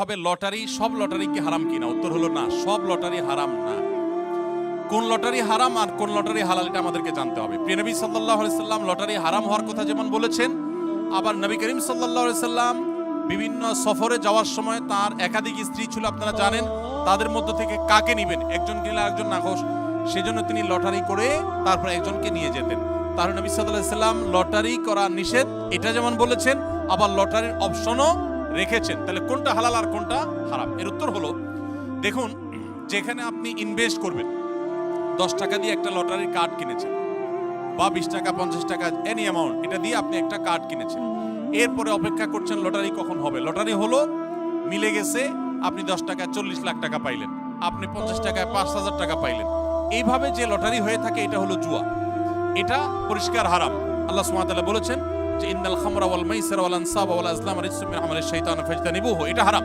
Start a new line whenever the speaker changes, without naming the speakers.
হবে লটারি, সব লটারি কি হারাম কিনা? উত্তর হলো না, সব লটারি হারাম না। কোন লটারি হারাম আর কোন লটারি হালাল এটা আমাদেরকে জানতে হবে। প্রিয় নবী সাল্লাল্লাহু আলাইহি সাল্লাম লটারি হারাম হওয়ার কথা যেমন বলেছেন, আবার নবী করিম সাল্লাল্লাহু আলাইহি সাল্লাম বিভিন্ন সফরে যাওয়ার সময় তার একাধিক স্ত্রী ছিল, আপনারা জানেন। তাদের মধ্য থেকে কাকে নিবেন, একজন কিনলে একজন নাখোশ, সেজন্য তিনি লটারি করে তারপর একজনকে নিয়ে যেতেন। তার নবী সাল্লাল্লাহু আলাইহি সাল্লাম লটারি করা নিষেধ এটা যেমন বলেছেন, আবার লটারির অপশনও রেখেছেন। তাহলে কোনটা হালাল আর কোনটা হারাম? এর উত্তর হলো, দেখুন, যেখানে আপনি ইনভেস্ট করবেন, 10 টাকা দিয়ে একটা লটারির কার্ড কিনেছেন, বা 20 টাকা 50 টাকা এনি অ্যামাউন্ট, এটা দিয়ে আপনি একটা কার্ড কিনেছেন, এরপরে অপেক্ষা করছেন লটারি কখন হবে। লটারি হলো, মিলে গেছে, আপনি 10 টাকায় 40 লাখ টাকা পাইলেন, আপনি 50 টাকায় 5,000 টাকা পাইলেন। এইভাবে যে লটারি হয়ে থাকে এটা হলো জুয়া, এটা পরিষ্কার হারাম। আল্লাহ সুবহানাহু ওয়া তাআলা বলেছেন যে ইন্নাল খামরা ওয়াল মাইসিরা ওয়াল আনসাবা ওয়াল আজলাম রিজসুম মিন আমালিশ শাইতান ফাজতানিবুহু, এটা হারাম।